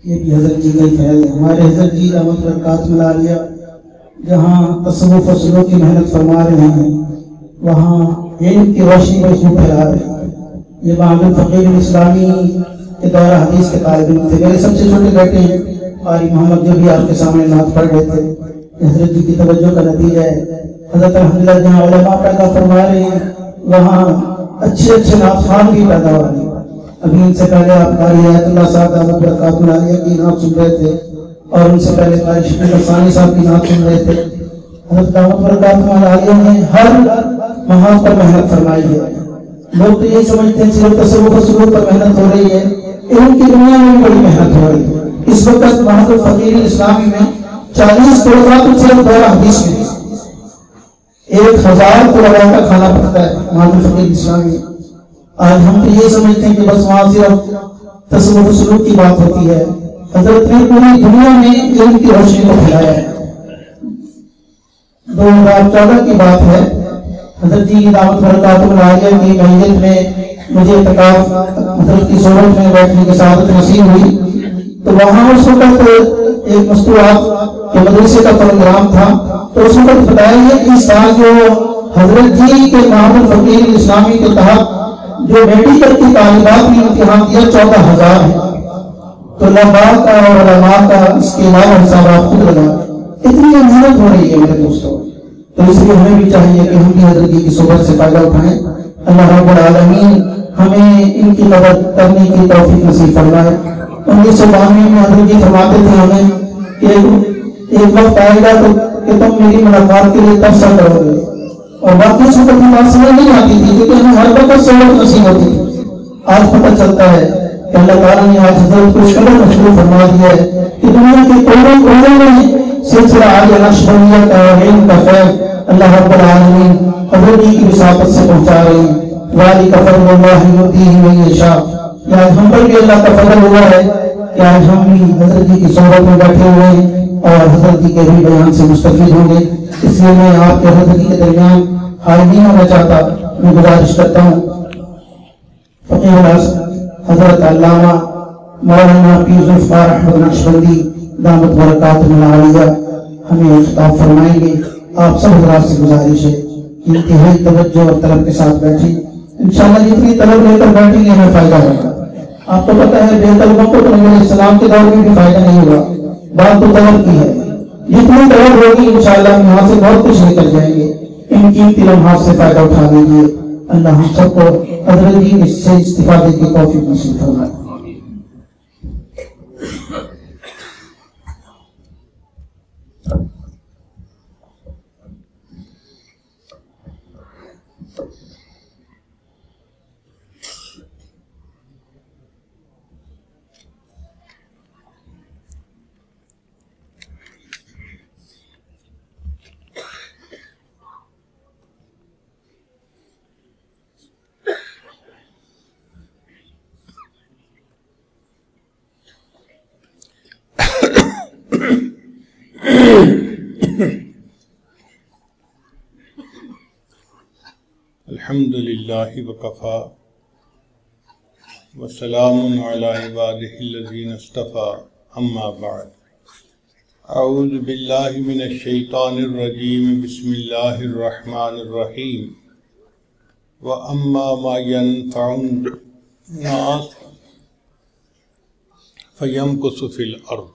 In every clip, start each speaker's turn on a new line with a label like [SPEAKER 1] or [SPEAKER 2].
[SPEAKER 1] یہ بھی حضرت جی کا ہی فیض ہے. ہمارے حضرت جی دامت برکات العالیہ جہاں تصوف و سلوک کی محنت فرما رہے ہیں وہاں علم کی روشنی میں خوب پھیلا رہے ہیں. یہ معامل الفقیر الاسلامی کے دورہ حدیث کے طالب علم تھے. میرے سب سے چھوٹے بیٹے ہیں قاری محمد جو بھی آپ کے سامنے نعت پڑھ رہے تھے. حضرت جی کی توجہ کا نتیجہ ہے. حضرت الحمدللہ جہاں علماء پیدا فرما رہے ہیں وہاں اچھے اچھے نعت خوان بھی پیدا ہو رہے ہیں. ابھی ان سے پہلے آپ قاری آیت اللہ صاحب دامت برکات العالیہ کی نعت سن رہے تھے اور ان سے پہلے قاری شفیق ثانی صاحب کی نعت سن رہے تھے. حضرت دامت برکات العالیہ نے ہر محاذ پر محنت فرمائی ہے. لوگ تو یہی سمجھتے ہیں صرف تصوف و سلوک پر محنت ہو رہی ہے. علم کی دنیا میں بھی بڑی محنت ہو رہی ہے. اس وقت محض الفقیر الاسلامی میں 40 طلباء صرف دورہ حدیث میں 1000 طلباء کا کھانا پکتا ہے محض الفقیر الاسلامی. آج ہم تو یہ سمجھتے ہیں کہ بس وہاں صرف تصوف و سلوک کی بات ہوتی ہے. حضرت نے پوری دنیا میں علم کی روشنی کو پھیلایا ہے. 2014 کی بات ہے. حضرت جی کی دعوت برکات العالیہ کی میت میں مجھے اعتکاف حضرت کی صحبت میں بیٹھنے کی سعادت نصیب ہوئی. تو وہاں اس وقت ایک مستوعات کے مدرسے کا پروگرام تھا. تو اس وقت بتایا گیا کہ اس سال جو حضرت جی کے محض الفقیر الاسلامی کے تحت جو میڈیکل کی طالبات نے امتحان دیا 14,000 ہے. تو طلباء کا اور علماء کا اس کے علاوہ حساب آپ خود لگا. اتنی محنت ہو رہی ہے میرے دوستوں. تو اس لیے ہمیں بھی چاہیے کہ ہم بھی حضرت جی کی صحبت سے فائدہ اٹھائیں. اللہ رب العالمین ہمیں ان کی قدر کرنے کی توفیق نصیب فرمائے. 1992 میں حضرت جی فرماتے تھے ہمیں کہ ایک وقت آئے گا تو کہ تم میری ملاقات کے لیے ترسا کرو گے. اور باقی اس وقت کی بات سمجھ نہیں آتی تھی کیونکہ ہمیں ہر وقت صحبت نصیب ہوتی تھی. آج پتہ چلتا ہے کہ اللہ تعالیٰ نے آج حضرت کو شکر مشروع فرما دیا ہے کہ دنیا کے کونے کونے میں سلسلہ عالیہ نقشبندیہ کا اور علم کا فیض اللہ رب العالمین حضرت جی کی وساطت سے پہنچا رہے ہیں. ذالک فضل اللہ یؤتیہ من یشاء. آج ہم پر بھی اللہ کا فضل ہوا ہے کہ آج ہم بھی حضرت جی کی صحبت میں بیٹھے ہوئے ہیں اور حضرت جی کے بھی بیان سے مستفید ہوں گے. اس لیے میں آپ کے حضرت جی کے درمیان حائل نہیں ہونا چاہتا. میں گزارش کرتا ہوں فقیر الاعظم حضرت علامہ مولانا پیر ذوالفقار احمد نقشبندی دامت برکات العالیہ ہمیں خطاب فرمائیں گے. آپ سب حضرات سے گزارش ہے کہ انتہائی توجہ اور طلب کے ساتھ بیٹھیں. انشاءاللہ جتنی طلب لے کر بیٹھیں گے ہمیں فائدہ ہوگا. آپ کو پتہ ہے بے طلبوں کو تو نبی علیہ السلام کے دور میں بھی فائدہ نہیں ہوگا. بات تو طلب کی ہے. جتنی طلب ہوگی انشاءاللہ ہم یہاں سے بہت کچھ نکل جائیں گے. ان قیمتی لمحات سے فائدہ اٹھا لیجیے. اللہ ہم سب کو حضرت جی سے استفادے کی توفیق نصیب فرمائے.
[SPEAKER 2] الحمد للہ وکفا وسلام علی عبادہ الذین اصطفیٰ اما بعد. اعوذ باللہ من الشیطان الرجیم. بسم اللہ الرحمن الرحیم. وَأَمَّا مَا يَنْفَعُ النَّاسَ فَيَمْكُثُ فِي الْأَرْضِ.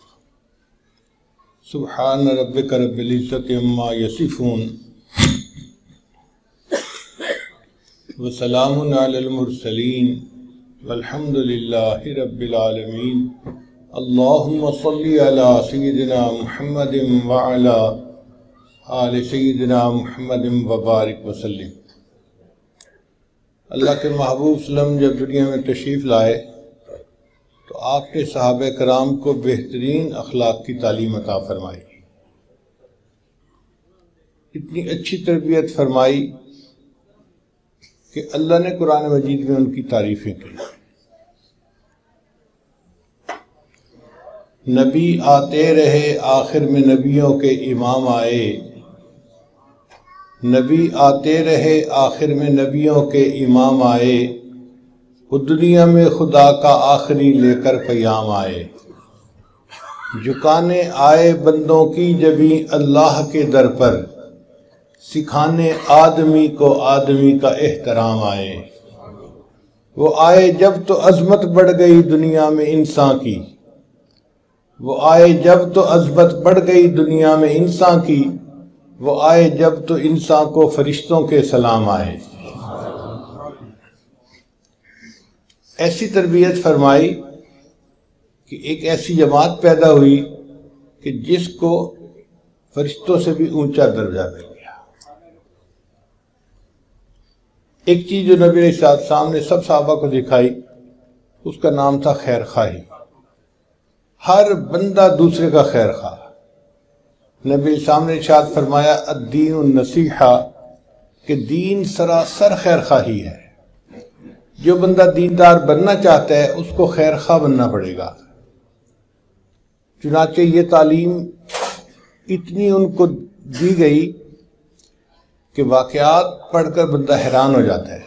[SPEAKER 2] سبحان ربک رب العزت عما یصفون وسلام علی المرسلین والحمد للہ رب العالمین. اللہم صلی علی سیدنا محمد وعلی آل سیدنا محمد وبارک وسلم. اللہ کے محبوب صلی اللہ علیہ وسلم جب دنیا میں تشریف لائے تو آپ نے صحابہ کرام کو بہترین اخلاق کی تعلیم عطا فرمائی. اتنی اچھی تربیت فرمائی کہ اللہ نے قرآن مجید میں ان کی تعریفیں کی. نبی آتے رہے آخر میں نبیوں کے امام آئے. نبی آتے رہے آخر میں نبیوں کے امام آئے. وہ دنیا میں خدا کا آخری لے کر پیام آئے. جھکانے آئے بندوں کی جبیں اللہ کے در پر، سکھانے آدمی کو آدمی کا احترام آئے۔ وہ آئے جب تو عظمت بڑھ گئی دنیا میں انسان کی، وہ آئے جب تو عظمت بڑھ گئی دنیا میں انسان کی، وہ آئے جب تو انسان کو فرشتوں کے سلام آئے۔ ایسی تربیت فرمائی کہ ایک ایسی جماعت پیدا ہوئی کہ جس کو فرشتوں سے بھی اونچا درجہ مل گیا۔ ایک چیز جو نبی علیہ السلام نے سب صحابہ کو دکھائی، اس کا نام تھا خیر خواہی۔ ہر بندہ دوسرے کا خیر خواہ۔ نبی علیہ السلام نے ارشاد فرمایا الدین النصیحہ، کہ دین سراسر خیر خواہی ہے۔ جو بندہ دیندار بننا چاہتا ہے اس کو خیر خواہ بننا پڑے گا۔ چنانچہ یہ تعلیم اتنی ان کو دی گئی کہ واقعات پڑھ کر بندہ حیران ہو جاتا ہے۔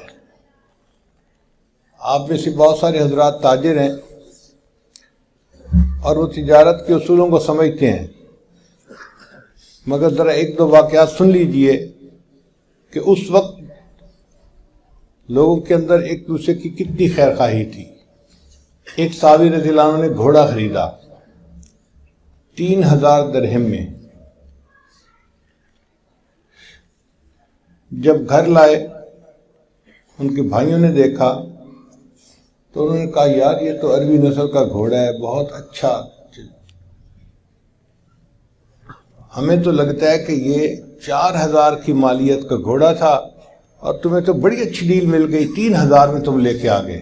[SPEAKER 2] آپ میں سے بہت سارے حضرات تاجر ہیں اور وہ تجارت کے اصولوں کو سمجھتے ہیں، مگر ذرا ایک دو واقعات سن لیجئے کہ اس وقت لوگوں کے اندر ایک دوسرے کی کتنی خیر خواہی تھی۔ ایک صحابی رضی اللہ عنہ نے گھوڑا خریدا 3000 درہم میں۔ جب گھر لائے ان کے بھائیوں نے دیکھا تو انہوں نے کہا یار یہ تو عربی نسل کا گھوڑا ہے، بہت اچھا، ہمیں تو لگتا ہے کہ یہ 4000 کی مالیت کا گھوڑا تھا اور تمہیں تو بڑی اچھی ڈیل مل گئی، 3000 میں تم لے کے آ گئے۔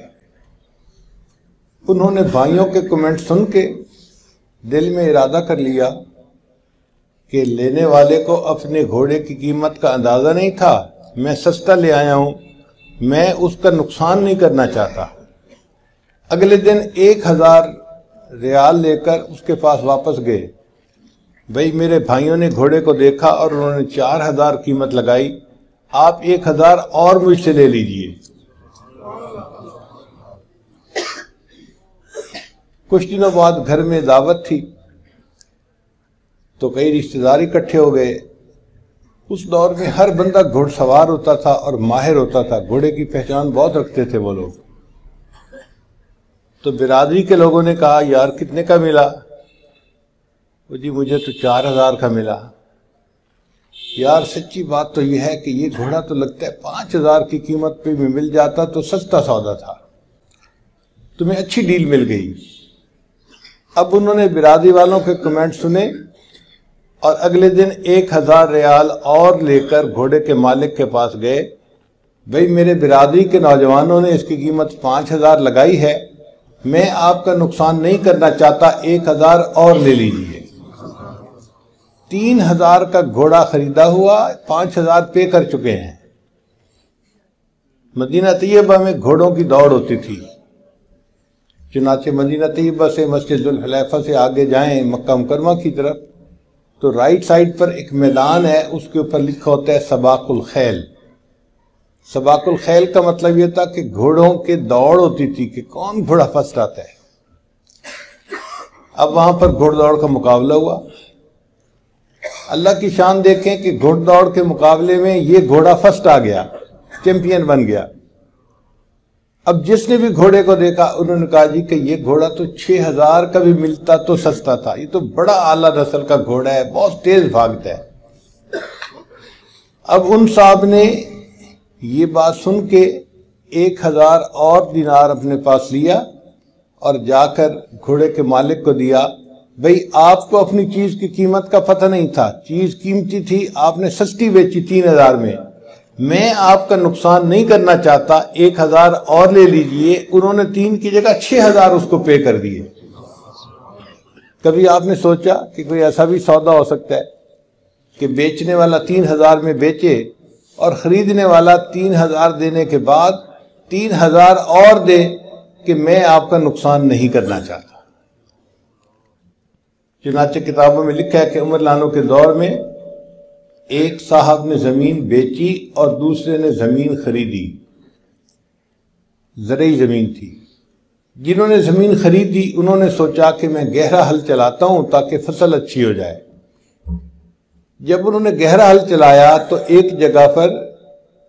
[SPEAKER 2] انہوں نے بھائیوں کے کمنٹ سن کے دل میں ارادہ کر لیا کہ لینے والے کو اپنے گھوڑے کی قیمت کا اندازہ نہیں تھا، میں سستا لے آیا ہوں، میں اس کا نقصان نہیں کرنا چاہتا۔ اگلے دن 1000 ریال لے کر اس کے پاس واپس گئے۔ بھئی میرے بھائیوں نے گھوڑے کو دیکھا اور انہوں نے 4000 قیمت لگائی، آپ 1000 اور مجھ سے لے لیجئے۔ کچھ دنوں بعد گھر میں دعوت تھی تو کئی رشتہ دار اکٹھے ہو گئے۔ اس دور میں ہر بندہ گھوڑ سوار ہوتا تھا اور ماہر ہوتا تھا، گھوڑے کی پہچان بہت رکھتے تھے وہ لوگ۔ تو برادری کے لوگوں نے کہا یار کتنے کا ملا؟ وہ جی مجھے تو 4000 کا ملا۔ یار سچی بات تو یہ ہے کہ یہ گھوڑا تو لگتا ہے 5000 کی قیمت پہ بھی مل جاتا تو سستا سودا تھا، تمہیں اچھی ڈیل مل گئی۔ اب انہوں نے برادری والوں کے کمنٹ سنے اور اگلے دن 1000 ریال اور لے کر گھوڑے کے مالک کے پاس گئے۔ بھئی میرے برادری کے نوجوانوں نے اس کی قیمت 5000 لگائی ہے، میں آپ کا نقصان نہیں کرنا چاہتا، 1000 اور لے لیجئے۔ 3000 کا گھوڑا خریدا ہوا، 5000 پے کر چکے ہیں۔ مدینہ طیبہ میں گھوڑوں کی دوڑ ہوتی تھی۔ چنانچہ مدینہ طیبہ سے مسجد ذوالحلیفہ سے آگے جائیں مکہ مکرمہ کی طرف تو رائٹ سائڈ پر ایک میدان ہے، اس کے اوپر لکھا ہوتا ہے سباق الخیل۔ سباق الخیل کا مطلب یہ تھا کہ گھوڑوں کے دوڑ ہوتی تھی کہ کون گھوڑا فرسٹ آتا ہے۔ اب وہاں پر گھوڑ دوڑ کا مقابلہ ہوا۔ اللہ کی شان دیکھیں کہ گھوڑ دوڑ کے مقابلے میں یہ گھوڑا فرسٹ آ گیا، چیمپئن بن گیا۔ اب جس نے بھی گھوڑے کو دیکھا انہوں نے کہا جی کہ یہ گھوڑا تو 6000 کا بھی ملتا تو سستا تھا، یہ تو بڑا اعلیٰ نسل کا گھوڑا ہے، بہت تیز بھاگتا ہے۔ اب ان صاحب نے یہ بات سن کے 1000 اور دینار اپنے پاس لیا اور جا کر گھوڑے کے مالک کو دیا۔ بھئی آپ کو اپنی چیز کی قیمت کا پتہ نہیں تھا، چیز قیمتی تھی، آپ نے سستی بیچی 3000 میں، میں آپ کا نقصان نہیں کرنا چاہتا، 1000 اور لے لیجئے۔ انہوں نے 3 کی جگہ 6000 اس کو پے کر دیے۔ کبھی آپ نے سوچا کہ کوئی ایسا بھی سودا ہو سکتا ہے کہ بیچنے والا 3000 میں بیچے اور خریدنے والا 3000 دینے کے بعد 3000 اور دے کہ میں آپ کا نقصان نہیں کرنا چاہتا۔ چنانچہ کتابوں میں لکھا ہے کہ عمر لانو کے دور میں ایک صاحب نے زمین بیچی اور دوسرے نے زمین خریدی، زرعی زمین تھی۔ جنہوں نے زمین خریدی انہوں نے سوچا کہ میں گہرا ہل چلاتا ہوں تاکہ فصل اچھی ہو جائے۔ جب انہوں نے گہرا ہل چلایا تو ایک جگہ پر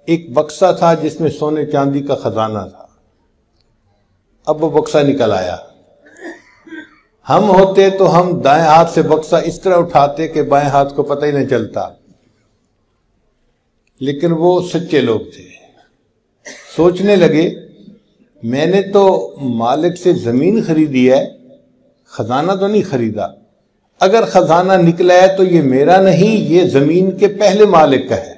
[SPEAKER 2] ایک بکسا تھا جس میں سونے چاندی کا خزانہ تھا۔ اب وہ بکسا نکل آیا۔ ہم ہوتے تو ہم دائیں ہاتھ سے بکسا اس طرح اٹھاتے کہ بائیں ہاتھ کو پتہ ہی نہیں چلتا، لیکن وہ سچے لوگ تھے۔ سوچنے لگے میں نے تو مالک سے زمین خریدی ہے، خزانہ تو نہیں خریدا۔ اگر خزانہ نکلا ہے تو یہ میرا نہیں، یہ زمین کے پہلے مالک کا ہے۔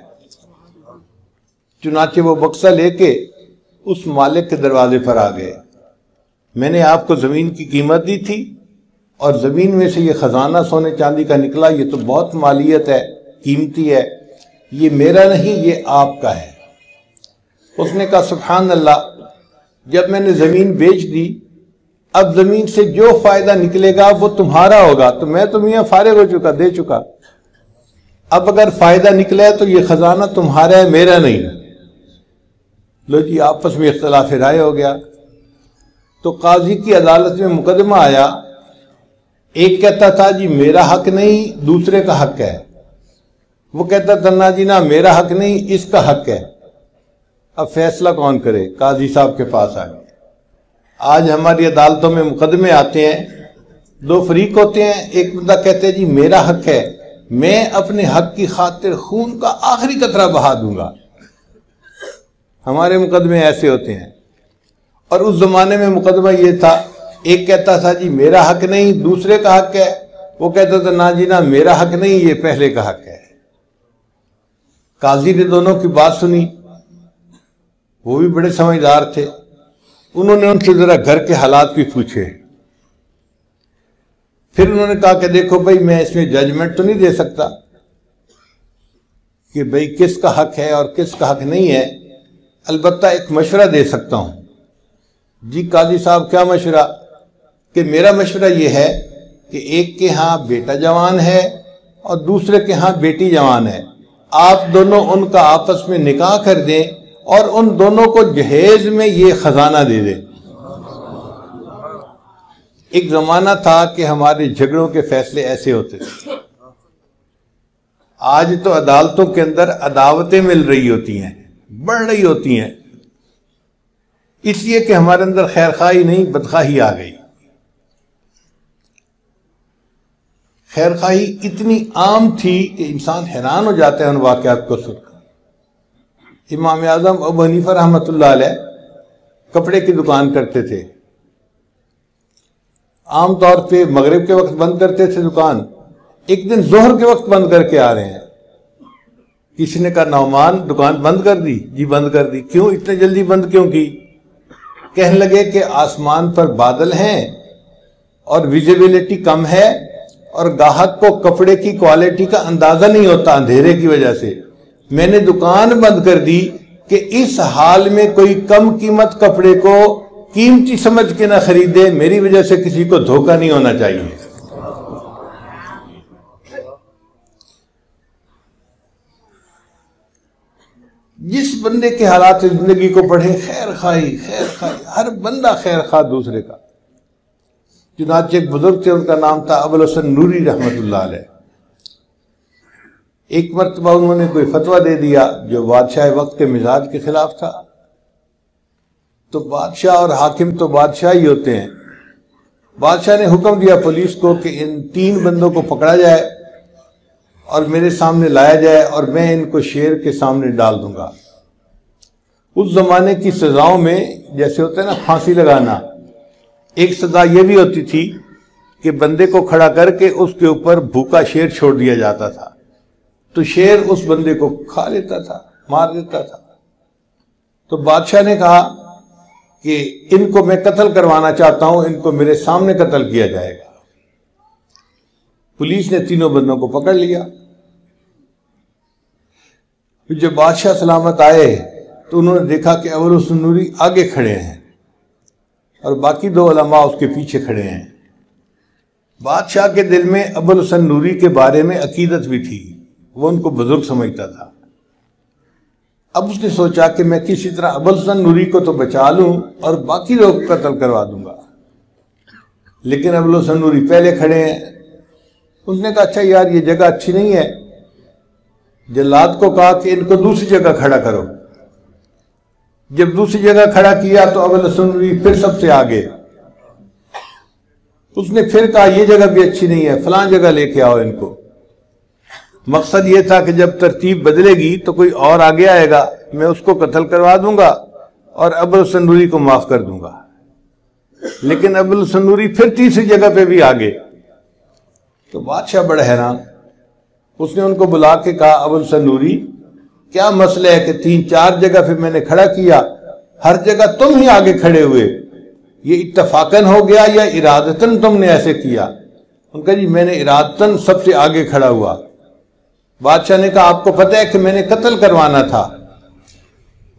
[SPEAKER 2] چنانچہ وہ بکسا لے کے اس مالک کے دروازے پر آ گئے۔ میں نے آپ کو زمین کی قیمت دی تھی اور زمین میں سے یہ خزانہ سونے چاندی کا نکلا، یہ تو بہت مالیت ہے، قیمتی ہے، یہ میرا نہیں، یہ آپ کا ہے۔ اس نے کہا سبحان اللہ، جب میں نے زمین بیچ دی اب زمین سے جو فائدہ نکلے گا وہ تمہارا ہوگا، تو میں تو میاں فارغ ہو چکا، دے چکا۔ اب اگر فائدہ نکلا ہے تو یہ خزانہ تمہارا ہے، میرا نہیں۔ لو جی آپس میں اختلاف رائے ہو گیا۔ تو قاضی کی عدالت میں مقدمہ آیا، ایک کہتا تھا جی میرا حق نہیں، دوسرے کا حق ہے۔ وہ کہتا تھا نا جی نا میرا حق نہیں، اس کا حق ہے۔ اب فیصلہ کون کرے؟ قاضی صاحب کے پاس آ گئے۔ آج ہماری عدالتوں میں مقدمے آتے ہیں، دو فریق ہوتے ہیں، ایک بندہ کہتے ہیں جی میرا حق ہے، میں اپنے حق کی خاطر خون کا آخری قطرہ بہا دوں گا۔ ہمارے مقدمے ایسے ہوتے ہیں۔ اور اس زمانے میں مقدمہ یہ تھا، ایک کہتا تھا جی میرا حق نہیں، دوسرے کا حق ہے۔ وہ کہتا تھا نا جی نا میرا حق نہیں، یہ پہلے کا حق ہے۔ قاضی نے دونوں کی بات سنی، وہ بھی بڑے سمجھدار تھے، انہوں نے ان سے ذرا گھر کے حالات بھی پوچھے۔ پھر انہوں نے کہا کہ دیکھو بھائی میں اس میں ججمنٹ تو نہیں دے سکتا کہ بھائی کس کا حق ہے اور کس کا حق نہیں ہے، البتہ ایک مشورہ دے سکتا ہوں۔ جی قاضی صاحب کیا مشورہ؟ کہ میرا مشورہ یہ ہے کہ ایک کے ہاں بیٹا جوان ہے اور دوسرے کے ہاں بیٹی جوان ہے، آپ دونوں ان کا آپس میں نکاح کر دیں اور ان دونوں کو جہیز میں یہ خزانہ دے دیں۔ ایک زمانہ تھا کہ ہمارے جھگڑوں کے فیصلے ایسے ہوتے تھے۔ آج تو عدالتوں کے اندر عداوتیں مل رہی ہوتی ہیں، بڑھ رہی ہوتی ہیں، اس لیے کہ ہمارے اندر خیر خواہی نہیں بدخواہی آ گئی۔ خیر خواہی اتنی عام تھی کہ انسان حیران ہو جاتا ہے ان واقعات کو سن کر۔ امام اعظم ابو حنیفہ رحمۃ اللہ علیہ کپڑے کی دکان کرتے تھے، عام طور پہ مغرب کے وقت بند کرتے تھے دکان، ایک دن ظہر کے وقت بند کر کے آ رہے ہیں۔ کسی نے کہا نعمان دکان بند کر دی؟ جی بند کر دی۔ کیوں اتنے جلدی بند کیوں کی؟ کہنے لگے کہ آسمان پر بادل ہیں اور ویزیبلٹی کم ہے اور گاہک کو کپڑے کی کوالٹی کا اندازہ نہیں ہوتا اندھیرے کی وجہ سے، میں نے دکان بند کر دی کہ اس حال میں کوئی کم قیمت کپڑے کو قیمتی سمجھ کے نہ خریدے، میری وجہ سے کسی کو دھوکہ نہیں ہونا چاہیے۔ جس بندے کے حالات زندگی کو پڑھے، خیر خواہی خیر خواہی، ہر بندہ خیر خواہ دوسرے کا۔ چنانچہ ایک بزرگ تھے، ان کا نام تھا ابوالحسن نوری رحمۃ اللہ علیہ۔ ایک مرتبہ انہوں نے کوئی فتویٰ دے دیا جو بادشاہ وقت کے مزاج کے خلاف تھا۔ تو بادشاہ اور حاکم تو بادشاہ ہی ہوتے ہیں۔ بادشاہ نے حکم دیا پولیس کو کہ ان 3 بندوں کو پکڑا جائے اور میرے سامنے لایا جائے اور میں ان کو شیر کے سامنے ڈال دوں گا۔ اس زمانے کی سزاؤں میں جیسے ہوتا ہے نا پھانسی لگانا، ایک سزا یہ بھی ہوتی تھی کہ بندے کو کھڑا کر کے اس کے اوپر بھوکا شیر چھوڑ دیا جاتا تھا، تو شیر اس بندے کو کھا لیتا تھا، مار دیتا تھا۔ تو بادشاہ نے کہا کہ ان کو میں قتل کروانا چاہتا ہوں، ان کو میرے سامنے قتل کیا جائے گا۔ پولیس نے 3 بندوں کو پکڑ لیا۔ جب بادشاہ سلامت آئے تو انہوں نے دیکھا کہ ابوالحسن نوری آگے کھڑے ہیں اور باقی 2 علماء اس کے پیچھے کھڑے ہیں۔ بادشاہ کے دل میں ابوالحسن نوری کے بارے میں عقیدت بھی تھی، وہ ان کو بزرگ سمجھتا تھا۔ اب اس نے سوچا کہ میں کسی طرح ابوالحسن نوری کو تو بچا لوں اور باقی لوگ قتل کروا دوں گا، لیکن ابوالحسن نوری پہلے کھڑے ہیں۔ اس نے کہا اچھا یار یہ جگہ اچھی نہیں ہے، جلاد کو کہا کہ ان کو دوسری جگہ کھڑا کرو۔ جب دوسری جگہ کھڑا کیا تو ابوالحسن نوری پھر سب سے آگے۔ اس نے پھر کہا یہ جگہ بھی اچھی نہیں ہے، فلاں جگہ لے کے آؤ ان کو۔ مقصد یہ تھا کہ جب ترتیب بدلے گی تو کوئی اور آگے آئے گا، میں اس کو قتل کروا دوں گا اور ابوالحسن نوری کو معاف کر دوں گا۔ لیکن ابوالحسن نوری پھر تیسری جگہ پہ بھی آگے۔ تو بادشاہ بڑا حیران، اس نے ان کو بلا کے کہا ابوالحسن نوری کیا مسئلہ ہے کہ 3-4 جگہ پہ میں نے کھڑا کیا، ہر جگہ تم ہی آگے کھڑے ہوئے، یہ اتفاقاً ہو گیا یا ارادتاً تم نے ایسے کیا؟ ان کا جی میں نے ارادتاً سب سے آگے کھڑا ہوا۔ بادشاہ نے کہا آپ کو پتہ ہے کہ میں نے قتل کروانا تھا؟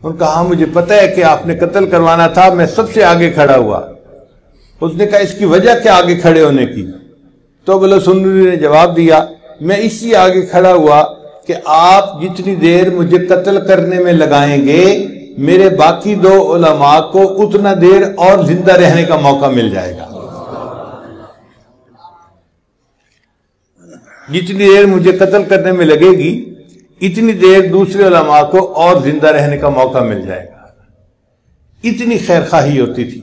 [SPEAKER 2] ان کا ہاں مجھے پتہ ہے کہ آپ نے قتل کروانا تھا، میں سب سے آگے کھڑا ہوا۔ اس نے کہا اس کی وجہ کیا آگے کھڑے ہونے کی؟ تو ابوالحسن نوری نے جواب دیا میں اس لیے آگے کھڑا ہوا کہ آپ جتنی دیر مجھے قتل کرنے میں لگائیں گے میرے باقی 2 علماء کو اتنا دیر اور زندہ رہنے کا موقع مل جائے گا۔ جتنی دیر مجھے قتل کرنے میں لگے گی اتنی دیر دوسرے علماء کو اور زندہ رہنے کا موقع مل جائے گا۔ اتنی خیر خواہی ہوتی تھی۔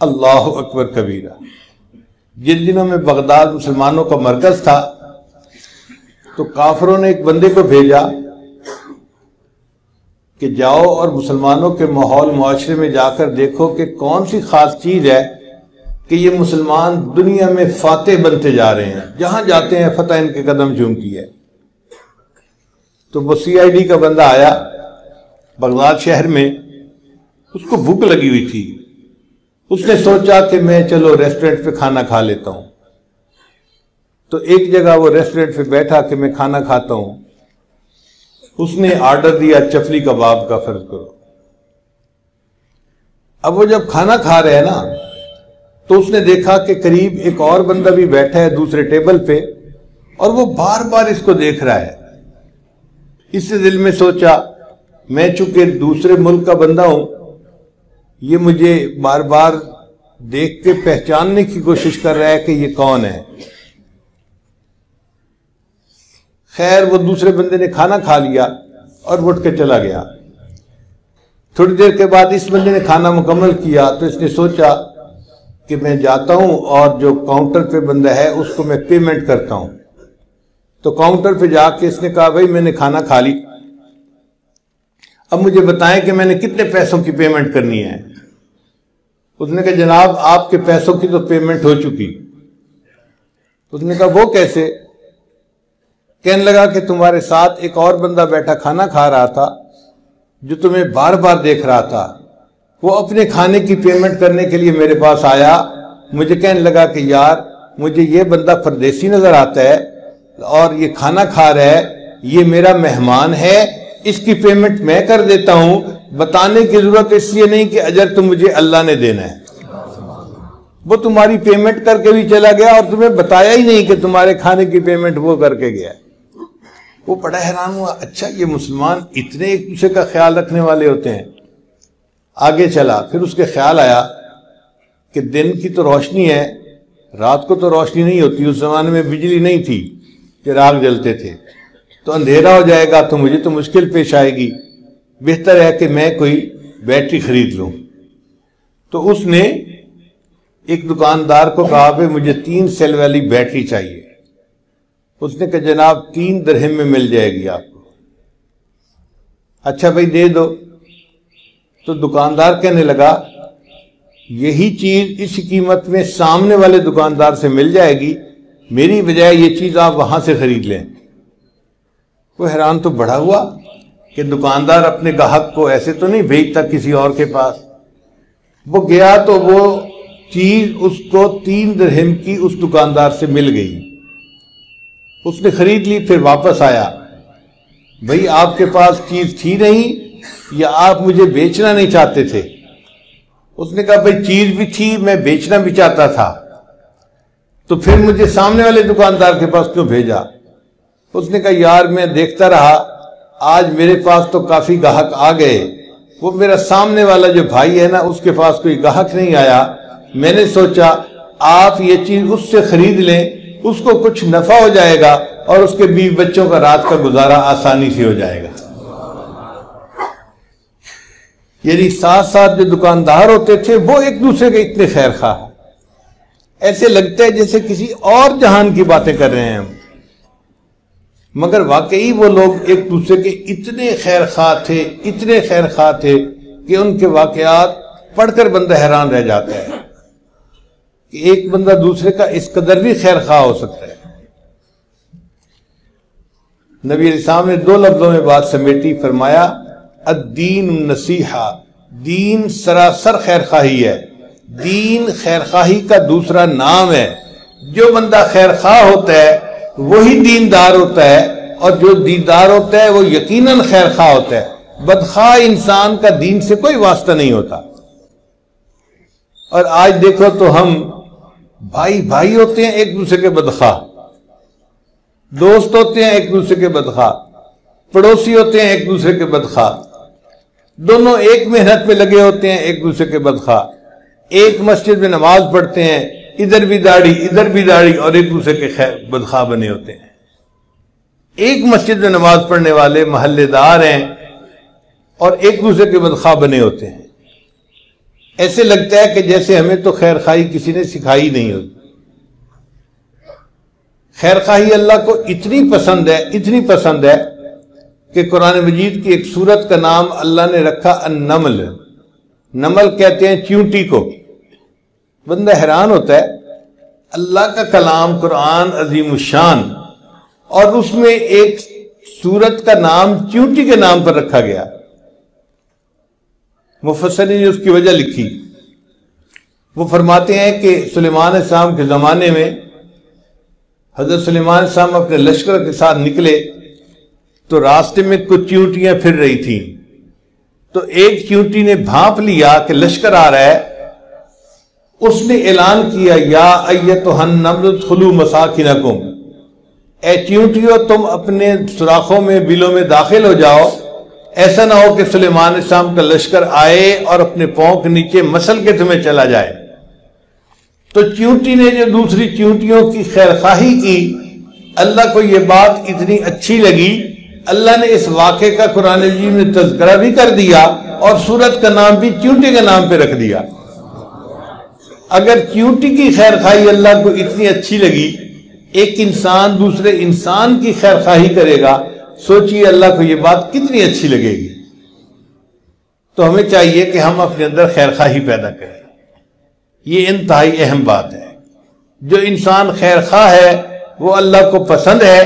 [SPEAKER 2] اللہ اکبر کبیرہ۔ جن دنوں میں بغداد مسلمانوں کا مرکز تھا تو کافروں نے ایک بندے کو بھیجا کہ جاؤ اور مسلمانوں کے ماحول معاشرے میں جا کر دیکھو کہ کون سی خاص چیز ہے کہ یہ مسلمان دنیا میں فاتح بنتے جا رہے ہیں، جہاں جاتے ہیں فتح ان کے قدم چومتی ہے۔ تو وہ CID کا بندہ آیا بغداد شہر میں، اس کو بھوک لگی ہوئی تھی، اس نے سوچا کہ میں چلو ریسٹورنٹ پہ کھانا کھا لیتا ہوں۔ تو ایک جگہ وہ ریسٹورنٹ پہ بیٹھا کہ میں کھانا کھاتا ہوں، اس نے آرڈر دیا چپلی کباب کا، فرض کرو۔ اب وہ جب کھانا کھا رہے ہیں نا تو اس نے دیکھا کہ قریب ایک اور بندہ بھی بیٹھا ہے دوسرے ٹیبل پہ اور وہ بار بار اس کو دیکھ رہا ہے۔ اس سے دل میں سوچا میں چونکہ دوسرے ملک کا بندہ ہوں، یہ مجھے بار بار دیکھ کے پہچاننے کی کوشش کر رہا ہے کہ یہ کون ہے۔ خیر وہ دوسرے بندے نے کھانا کھا لیا اور اٹھ کے چلا گیا۔ تھوڑی دیر کے بعد اس بندے نے کھانا مکمل کیا تو اس نے سوچا کہ میں جاتا ہوں اور جو کاؤنٹر پہ بندہ ہے اس کو میں پیمنٹ کرتا ہوں۔ تو کاؤنٹر پہ جا کے اس نے کہا بھائی میں نے کھانا کھا لی، اب مجھے بتائیں کہ میں نے کتنے پیسوں کی پیمنٹ کرنی ہے۔ اس نے کہا جناب آپ کے پیسوں کی تو پیمنٹ ہو چکی۔ اس نے کہا وہ کیسے؟ کہنے لگا کہ تمہارے ساتھ ایک اور بندہ بیٹھا کھانا کھا رہا تھا جو تمہیں بار بار دیکھ رہا تھا، وہ اپنے کھانے کی پیمنٹ کرنے کے لیے میرے پاس آیا، مجھے کہنے لگا کہ یار مجھے یہ بندہ پردیسی نظر آتا ہے اور یہ کھانا کھا رہا ہے، یہ میرا مہمان ہے، اس کی پیمنٹ میں کر دیتا ہوں، بتانے کی ضرورت اس لیے نہیں کہ اجر تو مجھے اللہ نے دینا ہے۔ وہ تمہاری پیمنٹ کر کے بھی چلا گیا اور تمہیں بتایا ہی نہیں کہ تمہارے کھانے کی پیمنٹ وہ کر کے گیا۔ وہ بڑا حیران ہوا، اچھا یہ مسلمان اتنے ایک دوسرے کا خیال رکھنے والے ہوتے ہیں۔ آگے چلا، پھر اس کے خیال آیا کہ دن کی تو روشنی ہے، رات کو تو روشنی نہیں ہوتی، اس زمانے میں بجلی نہیں تھی، چراغ جلتے تھے، تو اندھیرا ہو جائے گا تو مجھے تو مشکل پیش آئے گی، بہتر ہے کہ میں کوئی بیٹری خرید لوں۔ تو اس نے ایک دکاندار کو کہا کہ مجھے 3 سیل والی بیٹری چاہیے۔ اس نے کہا جناب 3 درہم میں مل جائے گی آپ کو۔ اچھا بھائی دے دو۔ تو دکاندار کہنے لگا یہی چیز اس قیمت میں سامنے والے دکاندار سے مل جائے گی، میری بجائے یہ چیز آپ وہاں سے خرید لیں۔ وہ حیران تو بڑا ہوا کہ دکاندار اپنے گاہک کو ایسے تو نہیں بھیجتا کسی اور کے پاس۔ وہ گیا تو وہ چیز اس کو 3 درہم کی اس دکاندار سے مل گئی، اس نے خرید لی۔ پھر واپس آیا، بھئی آپ کے پاس چیز تھی نہیں یا آپ مجھے بیچنا نہیں چاہتے تھے؟ اس نے کہا بھئی چیز بھی تھی، میں بیچنا بھی چاہتا تھا، تو پھر مجھے سامنے والے دکاندار کے پاس کیوں بھیجا؟ اس نے کہا یار میں دیکھتا رہا آج میرے پاس تو کافی گاہک آ گئے، وہ میرا سامنے والا جو بھائی ہے نا اس کے پاس کوئی گاہک نہیں آیا، میں نے سوچا آپ یہ چیز اس سے خرید لیں، اس کو کچھ نفع ہو جائے گا اور اس کے بیوی بچوں کا رات کا گزارا آسانی سے ہو جائے گا۔ یعنی ساتھ ساتھ جو دکاندار ہوتے تھے وہ ایک دوسرے کے اتنے خیر خواہ، ایسے لگتا ہے جیسے کسی اور جہان کی باتیں کر رہے ہیں ہم، مگر واقعی وہ لوگ ایک دوسرے کے اتنے خیر خواہ تھے، اتنے خیر خواہ تھے کہ ان کے واقعات پڑھ کر بندہ حیران رہ جاتا ہے کہ ایک بندہ دوسرے کا اس قدر بھی خیر خواہ ہو سکتا ہے۔ نبی علیہ السلام نے 2 لفظوں میں بات سمیٹی، فرمایا الدین النصیحہ، دین سراسر خیر خواہی ہے، دین خیر خواہی کا دوسرا نام ہے۔ جو بندہ خیر خواہ ہوتا ہے وہی دیندار ہوتا ہے، اور جو دیندار ہوتا ہے وہ یقیناً خیر خواہ ہوتا ہے۔ بدخواہ انسان کا دین سے کوئی واسطہ نہیں ہوتا۔ اور آج دیکھو تو ہم بھائی بھائی ہوتے ہیں ایک دوسرے کے بدخواہ، دوست ہوتے ہیں ایک دوسرے کے بدخواہ، پڑوسی ہوتے ہیں ایک دوسرے کے بدخواہ، دونوں ایک محنت میں لگے ہوتے ہیں ایک دوسرے کے بدخواہ، ایک مسجد میں نماز پڑھتے ہیں، ادھر بھی داڑھی اور ایک دوسرے کے بدخواہ بنے ہوتے ہیں۔ ایک مسجد میں نماز پڑھنے والے محلے دار ہیں اور ایک دوسرے کے بدخواہ بنے ہوتے ہیں۔ ایسے لگتا ہے کہ جیسے ہمیں تو خیر خواہی کسی نے سکھائی نہیں ہوتی۔ خیر خواہی اللہ کو اتنی پسند ہے کہ قرآن مجید کی ایک سورت کا نام اللہ نے رکھا النمل۔ نمل کہتے ہیں چیونٹی کو۔ بندہ حیران ہوتا ہے، اللہ کا کلام قرآن عظیم الشان، اور اس میں ایک سورت کا نام چیونٹی کے نام پر رکھا گیا۔ مفسرین نے اس کی وجہ لکھی، وہ فرماتے ہیں کہ سلیمان علیہ السلام کے زمانے میں حضرت سلیمان علیہ السلام اپنے لشکر کے ساتھ نکلے تو راستے میں کچھ چیونٹیاں پھر رہی تھیں، تو ایک چیونٹی نے بھانپ لیا کہ لشکر آ رہا ہے، اس نے اعلان کیا یا ایتھا النمل ادخلوا مساکنکم، اے چیونٹیوں تم اپنے سوراخوں میں بلوں میں داخل ہو جاؤ، ایسا نہ ہو کہ سلیمان علیہ السلام کا لشکر آئے اور اپنے پاؤں کے نیچے مسل کے تمہیں چلا جائے۔ تو چیونٹی نے جو دوسری چیونٹیوں کی خیر خواہی کی، اللہ کو یہ بات اتنی اچھی لگی، اللہ نے اس واقعے کا قرآن مجید میں تذکرہ بھی کر دیا اور سورت کا نام بھی چیونٹی کے نام پہ رکھ دیا۔ اگر چیونٹی کی خیر خواہی اللہ کو اتنی اچھی لگی، ایک انسان دوسرے انسان کی خیر خواہی کرے گا، سوچئے اللہ کو یہ بات کتنی اچھی لگے گی۔ تو ہمیں چاہیے کہ ہم اپنے اندر خیر خواہی پیدا کریں، یہ انتہائی اہم بات ہے۔ جو انسان خیر خواہ ہے وہ اللہ کو پسند ہے،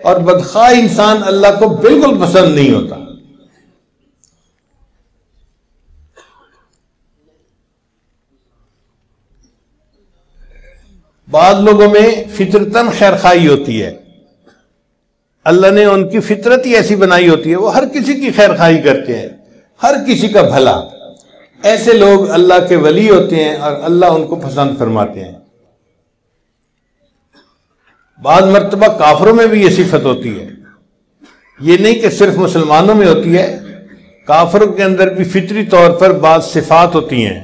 [SPEAKER 2] اور بدخواہ انسان اللہ کو بالکل پسند نہیں ہوتا۔ بعض لوگوں میں فطرتاً خیر خواہی ہوتی ہے، اللہ نے ان کی فطرت ہی ایسی بنائی ہوتی ہے، وہ ہر کسی کی خیر خواہی کرتے ہیں، ہر کسی کا بھلا۔ ایسے لوگ اللہ کے ولی ہوتے ہیں اور اللہ ان کو پسند فرماتے ہیں۔ بعض مرتبہ کافروں میں بھی یہ صفت ہوتی ہے، یہ نہیں کہ صرف مسلمانوں میں ہوتی ہے، کافروں کے اندر بھی فطری طور پر بعض صفات ہوتی ہیں،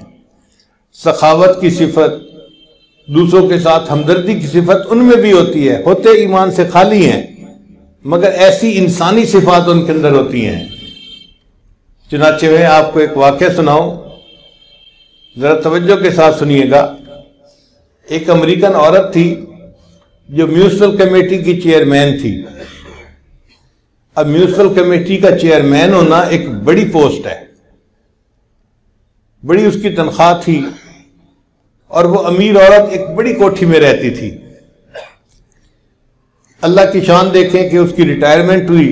[SPEAKER 2] سخاوت کی صفت، دوسروں کے ساتھ ہمدردی کی صفت ان میں بھی ہوتی ہے، ہوتے ایمان سے خالی ہیں مگر ایسی انسانی صفات ان کے اندر ہوتی ہیں۔ چنانچہ میں آپ کو ایک واقعہ سناؤں، ذرا توجہ کے ساتھ سنیے گا۔ ایک امریکن عورت تھی جو میونسپل کمیٹی کی چیئرمین تھی۔ اب میونسپل کمیٹی کا چیئرمین ہونا ایک بڑی پوسٹ ہے، بڑی اس کی تنخواہ تھی، اور وہ امیر عورت ایک بڑی کوٹھی میں رہتی تھی۔ اللہ کی شان دیکھیں کہ اس کی ریٹائرمنٹ ہوئی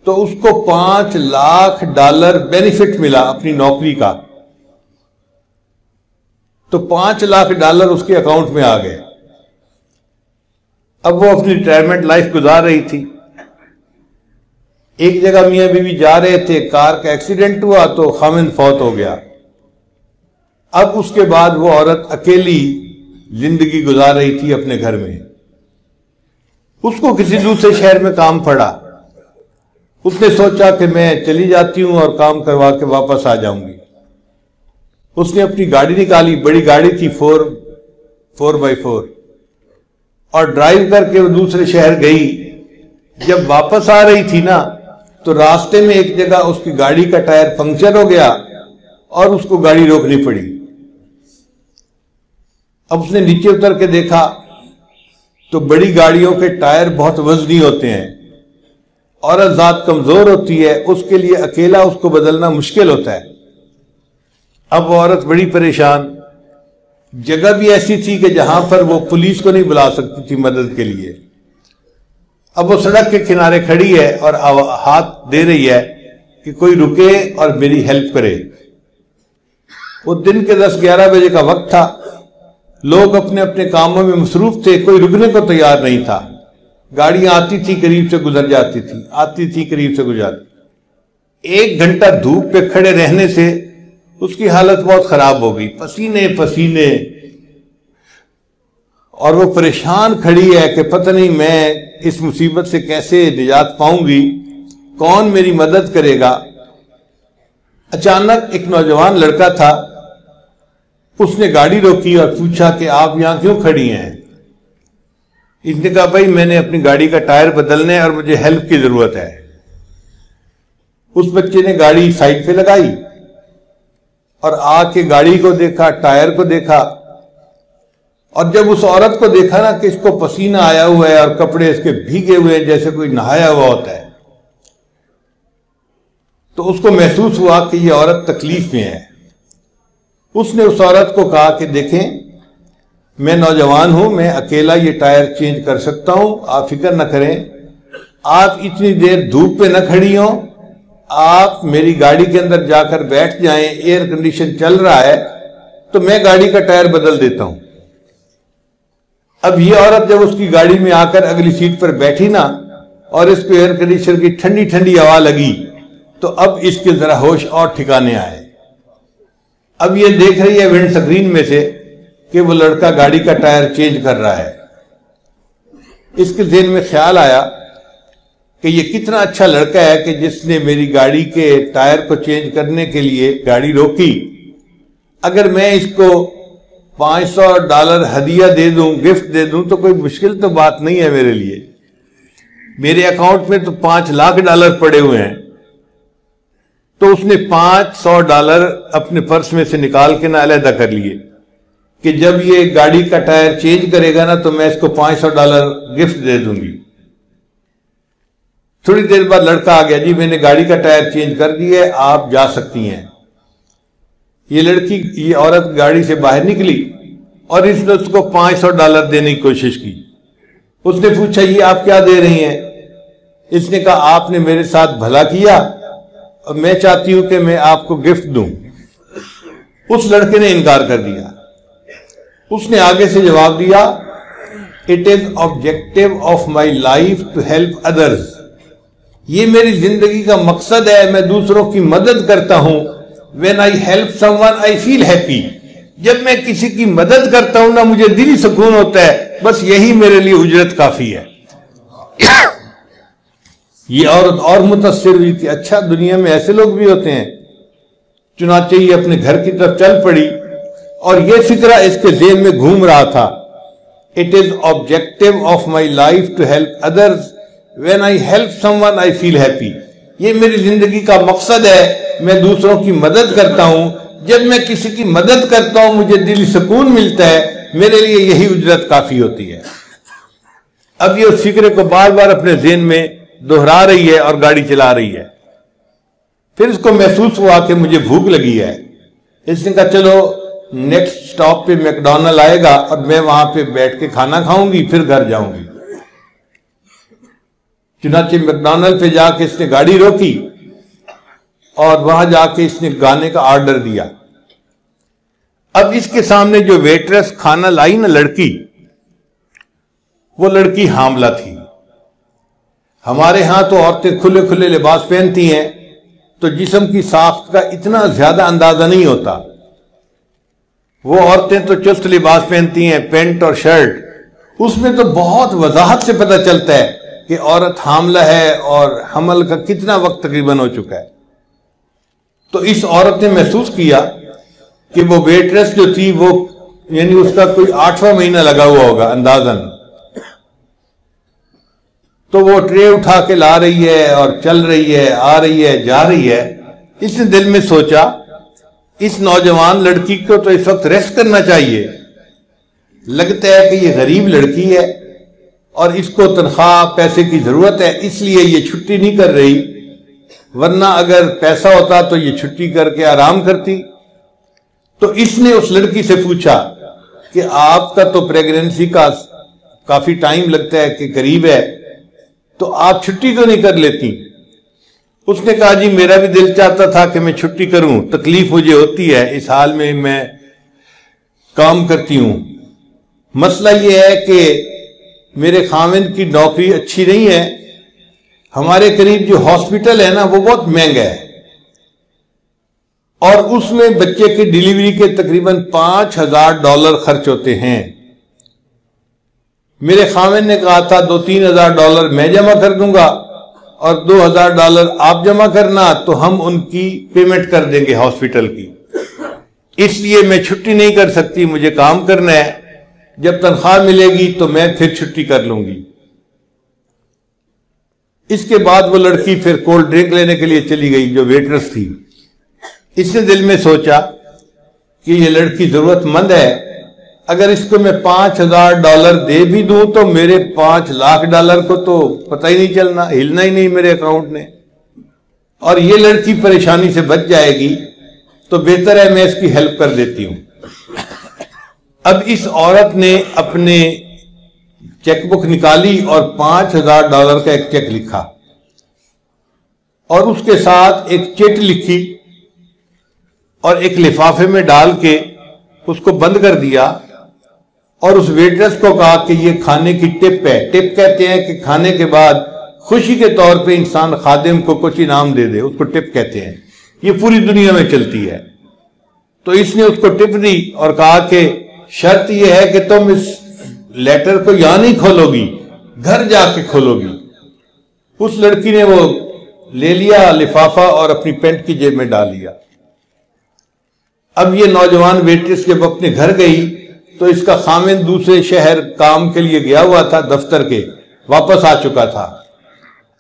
[SPEAKER 2] تو اس کو $5 لاکھ بینیفٹ ملا اپنی نوکری کا، تو $5 لاکھ اس کے اکاؤنٹ میں آ گئے۔ اب وہ اپنی ریٹائرمنٹ لائف گزار رہی تھی۔ ایک جگہ میاں بیوی جا رہے تھے، کار کا ایکسیڈنٹ ہوا تو خاوند فوت ہو گیا۔ اب اس کے بعد وہ عورت اکیلی زندگی گزار رہی تھی اپنے گھر میں۔ اس کو کسی دوسرے شہر میں کام پڑا، اس نے سوچا کہ میں چلی جاتی ہوں اور کام کروا کے واپس آ جاؤں گی۔ اس نے اپنی گاڑی نکالی، بڑی گاڑی تھی 4x4، اور ڈرائیو کر کے وہ دوسرے شہر گئی۔ جب واپس آ رہی تھی نا تو راستے میں ایک جگہ اس کی گاڑی کا ٹائر پنکچر ہو گیا اور اس کو گاڑی روکنی پڑی۔ اب اس نے نیچے اتر کے دیکھا تو بڑی گاڑیوں کے ٹائر بہت وزنی ہوتے ہیں، عورت ذات کمزور ہوتی ہے، اس کے لیے اکیلا اس کو بدلنا مشکل ہوتا ہے۔ اب وہ عورت بڑی پریشان، جگہ بھی ایسی تھی کہ جہاں پر وہ پولیس کو نہیں بلا سکتی تھی مدد کے لیے۔ اب وہ سڑک کے کنارے کھڑی ہے اور ہاتھ دے رہی ہے کہ کوئی رکے اور میری ہیلپ کرے۔ وہ دن کے 10-11 بجے کا وقت تھا، لوگ اپنے اپنے کاموں میں مصروف تھے، کوئی رکنے کو تیار نہیں تھا۔ گاڑیاں آتی تھی قریب سے گزر جاتی تھی، آتی تھی قریب سے گزر جاتی۔ 1 گھنٹہ دھوپ پہ کھڑے رہنے سے اس کی حالت بہت خراب ہو گئی، پسینے پسینے، اور وہ پریشان کھڑی ہے کہ پتہ نہیں میں اس مصیبت سے کیسے نجات پاؤں گی، کون میری مدد کرے گا۔ اچانک ایک نوجوان لڑکا تھا، اس نے گاڑی روکی اور پوچھا کہ آپ یہاں کیوں کھڑی ہیں؟ اس نے کہا بھائی میں نے اپنی گاڑی کا ٹائر بدلنے اور مجھے ہیلپ کی ضرورت ہے۔ اس بچے نے گاڑی سائڈ پہ لگائی اور آ کے گاڑی کو دیکھا، ٹائر کو دیکھا، اور جب اس عورت کو دیکھا نا کہ اس کو پسینہ آیا ہوا ہے اور کپڑے اس کے بھیگے ہوئے ہیں جیسے کوئی نہایا ہوا ہوتا ہے، تو اس کو محسوس ہوا کہ یہ عورت تکلیف میں ہے۔ اس نے اس عورت کو کہا کہ دیکھیں میں نوجوان ہوں، میں اکیلا یہ ٹائر چینج کر سکتا ہوں، آپ فکر نہ کریں، آپ اتنی دیر دھوپ پہ نہ کھڑی ہوں، آپ میری گاڑی کے اندر جا کر بیٹھ جائیں، ایئر کنڈیشن چل رہا ہے تو میں گاڑی کا ٹائر بدل دیتا ہوں۔ اب یہ عورت جب اس کی گاڑی میں آ کر اگلی سیٹ پر بیٹھی نا اور اس کو ایئر کنڈیشن کی ٹھنڈی ٹھنڈی ہوا لگی تو اب اس کے ذرا ہوش اور ٹھکانے آئے۔ اب یہ دیکھ رہی ہے ونڈ سکرین میں سے کہ وہ لڑکا گاڑی کا ٹائر چینج کر رہا ہے۔ اس کے ذہن میں خیال آیا کہ یہ کتنا اچھا لڑکا ہے کہ جس نے میری گاڑی کے ٹائر کو چینج کرنے کے لیے گاڑی روکی۔ اگر میں اس کو $500 ہدیہ دے دوں، گفٹ دے دوں تو کوئی مشکل تو بات نہیں ہے میرے لیے۔ میرے اکاؤنٹ میں تو $5 لاکھ پڑے ہوئے ہیں۔ تو اس نے $500 اپنے پرس میں سے نکال کے نہ علیحدہ کر لیے کہ جب یہ گاڑی کا ٹائر چینج کرے گا نا تو میں اس کو $500 گفٹ دے دوں گی۔ تھوڑی دیر بعد لڑکا آ گیا، جی میں نے گاڑی کا ٹائر چینج کر دیا ہے، آپ جا سکتی ہیں۔ یہ عورت گاڑی سے باہر نکلی اور اس نے اس کو $500 دینے کی کوشش کی۔ اس نے پوچھا یہ آپ کیا دے رہی ہیں؟ اس نے کہا آپ نے میرے ساتھ بھلا کیا اور میں چاہتی ہوں کہ میں آپ کو گفٹ دوں۔ اس لڑکے نے انکار کر دیا۔ اس نے آگے سے جواب دیا "It is objective of my life to help others"۔ یہ میری زندگی کا مقصد ہے، میں دوسروں کی مدد کرتا ہوں۔ When I help someone I feel happy۔ جب میں کسی کی مدد کرتا ہوں نا مجھے دلی سکون ہوتا ہے، بس یہی میرے لیے اجرت کافی ہے۔ یہ عورت اور متاثر ہوئی کہ اچھا دنیا میں ایسے لوگ بھی ہوتے ہیں۔ چنانچہ یہ اپنے گھر کی طرف چل پڑی اور یہ فکرہ اس کے ذہن میں گھوم رہا تھا "It is objective of my life to help others۔ When I help someone I feel happy۔ یہ میری زندگی کا مقصد ہے، میں دوسروں کی مدد کرتا ہوں، جب میں کسی کی مدد کرتا ہوں مجھے دلی سکون ملتا ہے، میرے لیے یہی اجرت کافی ہوتی ہے۔ اب یہ اس فکرے کو بار بار اپنے ذہن میں دہرا رہی ہے اور گاڑی چلا رہی ہے۔ پھر اس کو محسوس ہوا کہ مجھے بھوک لگی ہے۔ اس نے کہا چلو نیکسٹ سٹاپ پہ میکڈونلڈ آئے گا اور میں وہاں پہ بیٹھ کے کھانا کھاؤں گی، پھر گھر جاؤں گی۔ چنانچہ میکڈونلڈ پہ جا کے اس نے گاڑی روکی اور وہاں جا کے اس نے گانے کا آرڈر دیا۔ اب اس کے سامنے جو ویٹرس کھانا لائی نا لڑکی، وہ لڑکی حاملہ تھی۔ ہمارے ہاں تو عورتیں کھلے کھلے لباس پہنتی ہیں تو جسم کی ساخت کا اتنا زیادہ اندازہ نہیں ہوتا۔ وہ عورتیں تو چست لباس پہنتی ہیں، پینٹ اور شرٹ، اس میں تو بہت وضاحت سے پتہ چلتا ہے کہ عورت حاملہ ہے اور حمل کا کتنا وقت تقریباً ہو چکا ہے. تو اس عورت نے محسوس کیا کہ وہ ویٹریس جو تھی وہ یعنی اس کا کوئی 8واں مہینہ لگا ہوا ہوگا اندازاً. تو وہ ٹرے اٹھا کے لا رہی ہے اور چل رہی ہے، آ رہی ہے، جا رہی ہے. اس نے دل میں سوچا اس نوجوان لڑکی کو تو اس وقت ریسٹ کرنا چاہیے. لگتا ہے کہ یہ غریب لڑکی ہے اور اس کو تنخواہ پیسے کی ضرورت ہے، اس لیے یہ چھٹی نہیں کر رہی، ورنہ اگر پیسہ ہوتا تو یہ چھٹی کر کے آرام کرتی. تو اس نے اس لڑکی سے پوچھا کہ آپ کا تو پریگننسی کا کافی ٹائم لگتا ہے کہ قریب ہے، تو آپ چھٹی تو نہیں کر لیتی؟ اس نے کہا جی میرا بھی دل چاہتا تھا کہ میں چھٹی کروں، تکلیف مجھے ہوتی ہے، اس حال میں کام کرتی ہوں. مسئلہ یہ ہے کہ میرے خاوند کی نوکری اچھی نہیں ہے، ہمارے قریب جو ہاسپٹل ہے نا وہ بہت مہنگا ہے اور اس میں بچے کی ڈیلیوری کے تقریباً $5,000 خرچ ہوتے ہیں. میرے خاوند نے کہا تھا $2-3 ہزار میں جمع کر دوں گا اور $2,000 آپ جمع کرنا، تو ہم ان کی پیمنٹ کر دیں گے ہاسپٹل کی. اس لیے میں چھٹی نہیں کر سکتی، مجھے کام کرنا ہے، جب تنخواہ ملے گی تو میں پھر چھٹی کر لوں گی. اس کے بعد وہ لڑکی پھر کولڈ ڈرنک لینے کے لیے چلی گئی جو ویٹرس تھی. اس نے دل میں سوچا کہ یہ لڑکی ضرورت مند ہے، اگر اس کو میں $5,000 دے بھی دوں تو میرے $5,00,000 کو تو پتہ ہی نہیں چلنا، ہلنا ہی نہیں میرے اکاؤنٹ نے، اور یہ لڑکی پریشانی سے بچ جائے گی، تو بہتر ہے میں اس کی ہیلپ کر دیتی ہوں. اب اس عورت نے اپنے چیک بک نکالی اور $5,000 کا ایک چیک لکھا اور اس کے ساتھ ایک چٹ لکھی اور ایک لفافے میں ڈال کے اس کو بند کر دیا اور اس ویٹرس کو کہا کہ یہ کھانے کی ٹپ ہے. ٹپ کہتے ہیں کہ کھانے کے بعد خوشی کے طور پہ انسان خادم کو کچھ انعام دے دے، اس کو ٹپ کہتے ہیں. یہ پوری دنیا میں چلتی ہے. تو اس نے اس کو ٹپ دی اور کہا کہ شرط یہ ہے کہ تم اس لیٹر کو یہاں نہیں کھولو گی، گھر جا کے کھولو گی. اس لڑکی نے وہ لے لیا لفافہ اور اپنی پینٹ کی جیب میں ڈال لیا. اب یہ نوجوان ویٹرس جب اپنے گھر گئی تو اس کا خاوند دوسرے شہر کام کے لیے گیا ہوا تھا، دفتر کے واپس آ چکا تھا.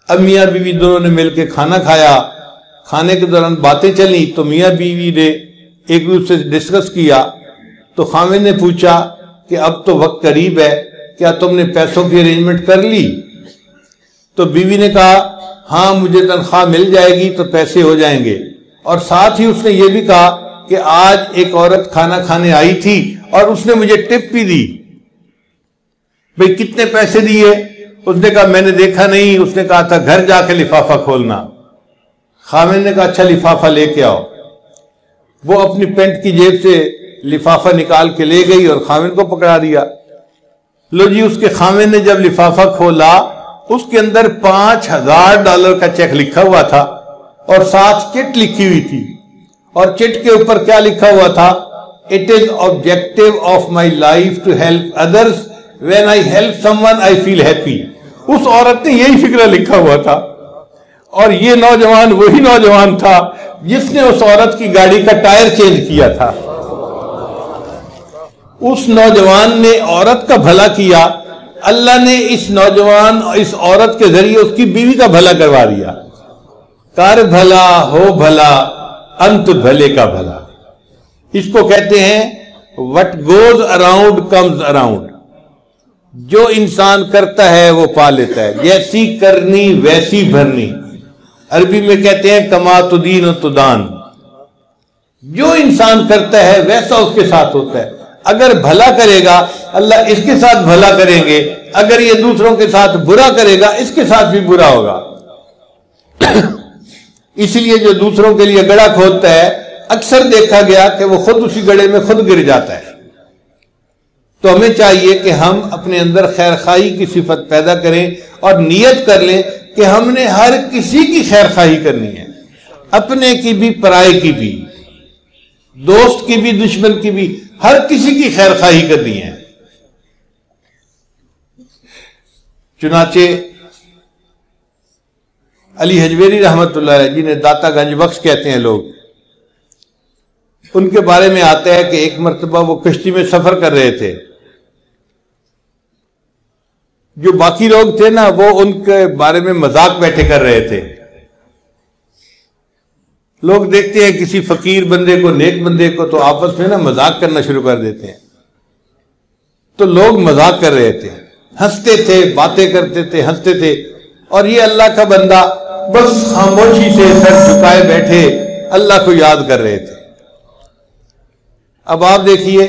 [SPEAKER 2] اب میاں بیوی دونوں نے مل کے کھانا کھایا. کھانے کے دوران باتیں چلی تو میاں بیوی نے ایک دوسرے سے ڈسکس کیا. تو خاوند نے پوچھا کہ اب تو وقت قریب ہے، کیا تم نے پیسوں کی ارینجمنٹ کر لی؟ تو بیوی نے کہا ہاں مجھے تنخواہ مل جائے گی تو پیسے ہو جائیں گے. اور ساتھ ہی اس نے یہ بھی کہا کہ آج ایک عورت کھانا کھانے آئی تھی اور اس نے مجھے ٹپ بھی دی. بھئی کتنے پیسے دیے؟ اس نے کہا میں نے دیکھا نہیں، اس نے کہا تھا گھر جا کے لفافہ کھولنا. خاوند نے کہا اچھا لفافہ لے کے آؤ. وہ اپنی پینٹ کی جیب سے لفافہ نکال کے لے گئی اور خاوند کو پکڑا دیا. لو جی اس کے خاوند نے جب لفافہ کھولا اس کے اندر $5,000 کا چیک لکھا ہوا تھا اور ساتھ چٹ لکھی ہوئی تھی. اور چٹ کے اوپر کیا لکھا ہوا تھا؟ It is objective of my life to help others. When I help someone I feel happy. اس عورت نے یہی فکرہ لکھا ہوا تھا. اور یہ نوجوان وہی نوجوان تھا جس نے اس عورت کی گاڑی کا ٹائر چینج کیا تھا. اس نوجوان نے عورت کا بھلا کیا، اللہ نے اس نوجوان اس عورت کے ذریعے اس کی بیوی کا بھلا کروا دیا. کر بھلا ہو بھلا انت بھلے کا بھلا. اس کو کہتے ہیں what goes around comes around. جو انسان کرتا ہے وہ پا لیتا ہے، جیسی کرنی ویسی بھرنی. عربی میں کہتے ہیں کما تدین و تدان. جو انسان کرتا ہے ویسا اس کے ساتھ ہوتا ہے. اگر بھلا کرے گا اللہ اس کے ساتھ بھلا کریں گے، اگر یہ دوسروں کے ساتھ برا کرے گا اس کے ساتھ بھی برا ہوگا. اس لیے جو دوسروں کے لیے گڑھا کھودتا ہے اکثر دیکھا گیا کہ وہ خود اسی گڑھے میں خود گر جاتا ہے. تو ہمیں چاہیے کہ ہم اپنے اندر خیر خواہی کی صفت پیدا کریں اور نیت کر لیں کہ ہم نے ہر کسی کی خیر خواہی کرنی ہے، اپنے کی بھی پرائے کی بھی، دوست کی بھی دشمن کی بھی، ہر کسی کی خیر خواہی کرنی ہے. چنانچہ علی حجویری رحمت اللہ علیہ، جنہیں داتا گنج بخش کہتے ہیں لوگ، ان کے بارے میں آتا ہے کہ ایک مرتبہ وہ کشتی میں سفر کر رہے تھے. جو باقی لوگ تھے نا وہ ان کے بارے میں مذاق بیٹھے کر رہے تھے. لوگ دیکھتے ہیں کسی فقیر بندے کو، نیک بندے کو، تو آپس میں نا مذاق کرنا شروع کر دیتے ہیں. تو لوگ مذاق کر رہے تھے، ہنستے تھے، باتیں کرتے تھے، ہنستے تھے، اور یہ اللہ کا بندہ بس خاموشی سے سر جھکائے بیٹھے اللہ کو یاد کر رہے تھے. اب آپ دیکھیے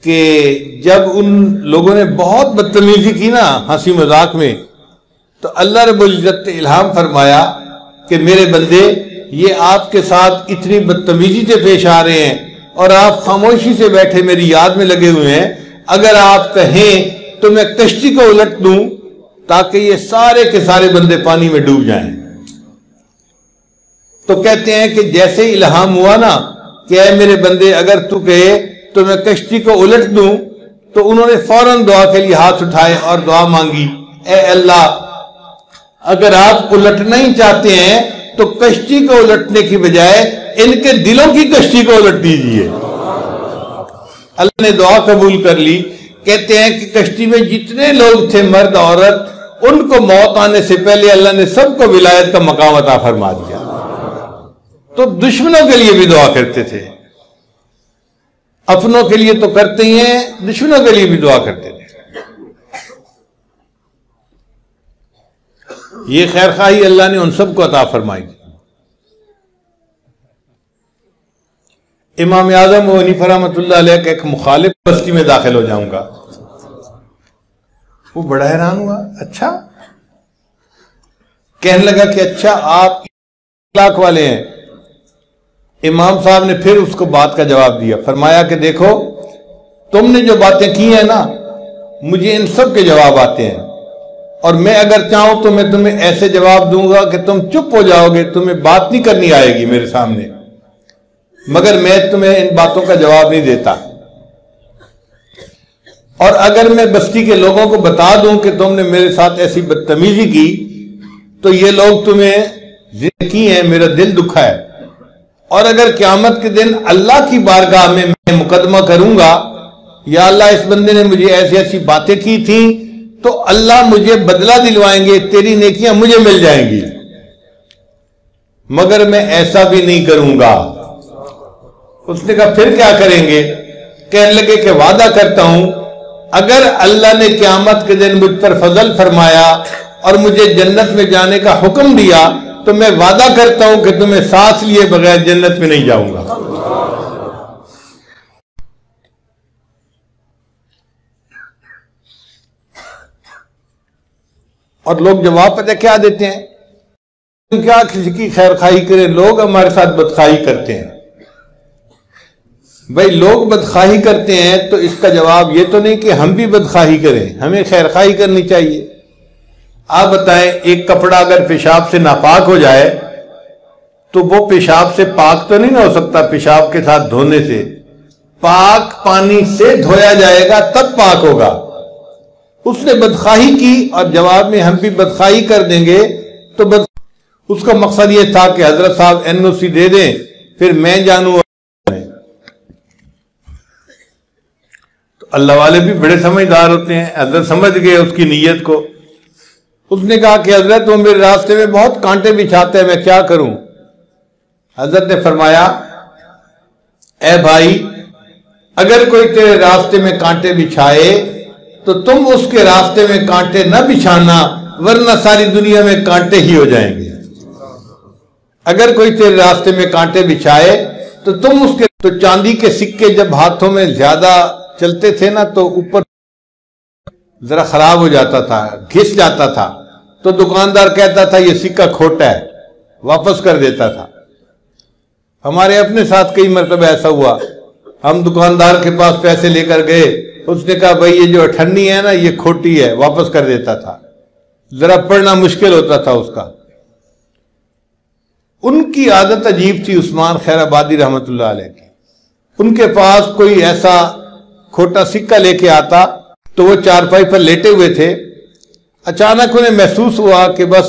[SPEAKER 2] کہ جب ان لوگوں نے بہت بدتمیزی کی نا ہنسی مذاق میں، تو اللہ رب العزت نے الہام فرمایا کہ میرے بندے یہ آپ کے ساتھ اتنی بدتمیزی سے پیش آ رہے ہیں اور آپ خاموشی سے بیٹھے میری یاد میں لگے ہوئے ہیں. اگر آپ کہیں تو میں کشتی کو الٹ دوں تاکہ یہ سارے کے سارے بندے پانی میں ڈوب جائیں. تو کہتے ہیں کہ جیسے الہام ہوا نا کہ اے میرے بندے اگر تو کہے تو میں کشتی کو الٹ دوں، تو انہوں نے فوراً دعا کے لیے ہاتھ اٹھائے اور دعا مانگی، اے اللہ اگر آپ الٹنا ہی چاہتے ہیں تو کشتی کو الٹنے کی بجائے ان کے دلوں کی کشتی کو الٹ دیجیے. اللہ نے دعا قبول کر لی. کہتے ہیں کہ کشتی میں جتنے لوگ تھے مرد عورت، ان کو موت آنے سے پہلے اللہ نے سب کو ولایت کا مقام عطا فرما دیا. تو دشمنوں کے لیے بھی دعا کرتے تھے، اپنوں کے لیے تو کرتے ہی ہیں، دشمنوں کے لیے بھی دعا کرتے تھے. یہ خیر خواہی اللہ نے ان سب کو عطا فرمائی. امام اعظم ابو حنیفہ رحمۃ اللہ علیہ کا ایک مخالف بستی میں داخل ہو جاؤں گا. وہ بڑا حیران ہوا، اچھا، کہنے لگا کہ اچھا آپ اخلاق والے ہیں. امام صاحب نے پھر اس کو بات کا جواب دیا، فرمایا کہ دیکھو تم نے جو باتیں کی ہیں نا مجھے ان سب کے جواب آتے ہیں، اور میں اگر چاہوں تو میں تمہیں ایسے جواب دوں گا کہ تم چپ ہو جاؤ گے، تمہیں بات نہیں کرنی آئے گی میرے سامنے، مگر میں تمہیں ان باتوں کا جواب نہیں دیتا. اور اگر میں بستی کے لوگوں کو بتا دوں کہ تم نے میرے ساتھ ایسی بدتمیزی کی تو یہ لوگ تمہیں ذکر کی ہیں، میرا دل دکھا ہے. اور اگر قیامت کے دن اللہ کی بارگاہ میں مقدمہ کروں گا، یا اللہ اس بندے نے مجھے ایسی ایسی باتیں کی تھیں، تو اللہ مجھے بدلہ دلوائیں گے، تیری نیکیاں مجھے مل جائیں گی، مگر میں ایسا بھی نہیں کروں گا. اس نے کہا پھر کیا کریں گے؟ کہنے لگے کہ وعدہ کرتا ہوں اگر اللہ نے قیامت کے دن مجھ پر فضل فرمایا اور مجھے جنت میں جانے کا حکم دیا تو میں وعدہ کرتا ہوں کہ تمہیں ساتھ لیے بغیر جنت میں نہیں جاؤں گا. اور لوگ جواب پتہ کیا دیتے ہیں؟ کیا کسی کی خیر خواہی کریں؟ لوگ ہمارے ساتھ بدخواہی کرتے ہیں. بھائی لوگ بدخواہی کرتے ہیں تو اس کا جواب یہ تو نہیں کہ ہم بھی بدخواہی کریں، ہمیں خیر خواہی کرنی چاہیے. آپ بتائیں ایک کپڑا اگر پیشاب سے ناپاک ہو جائے تو وہ پیشاب سے پاک تو نہیں نہ ہو سکتا، پیشاب کے ساتھ دھونے سے. پاک پانی سے دھویا جائے گا تب پاک ہوگا. اس نے بدخواہی کی اور جواب میں ہم بھی بدخواہی کر دیں گے تو اس کا مقصد یہ تھا کہ حضرت صاحب NOC دے دیں پھر میں جانوں. تو اللہ والے بھی بڑے سمجھدار ہوتے ہیں، حضرت سمجھ گئے اس کی نیت کو. اس نے کہا کہ حضرت وہ میرے راستے میں بہت کانٹے بچھاتے ہیں، میں کیا کروں؟ حضرت نے فرمایا اے بھائی اگر کوئی تیرے راستے میں کانٹے بچھائے تو تم اس کے راستے میں کانٹے نہ بچھانا، ورنہ ساری دنیا میں کانٹے ہی ہو جائیں گے. اگر کوئی تیرے راستے میں کانٹے بچھائے تو تم اس کے تو چاندی کے سکے جب ہاتھوں میں زیادہ چلتے تھے نا تو اوپر ذرا خراب ہو جاتا تھا، گھس جاتا تھا، تو دکاندار کہتا تھا یہ سکہ کھوٹا ہے، واپس کر دیتا تھا. ہمارے اپنے ساتھ کئی مرتبہ ایسا ہوا، ہم دکاندار کے پاس پیسے لے کر گئے، اس نے کہا بھائی یہ جو 98 ہے نا یہ کھوٹی ہے، واپس کر دیتا تھا. ذرا پڑھنا مشکل ہوتا تھا اس کا. ان کی عادت عجیب تھی عثمان خیر آبادی رحمت اللہ علیہ کی. ان کے پاس کوئی ایسا کھوٹا سکہ لے کے آتا تو وہ چارپائی پر لیٹے ہوئے تھے، اچانک انہیں محسوس ہوا کہ بس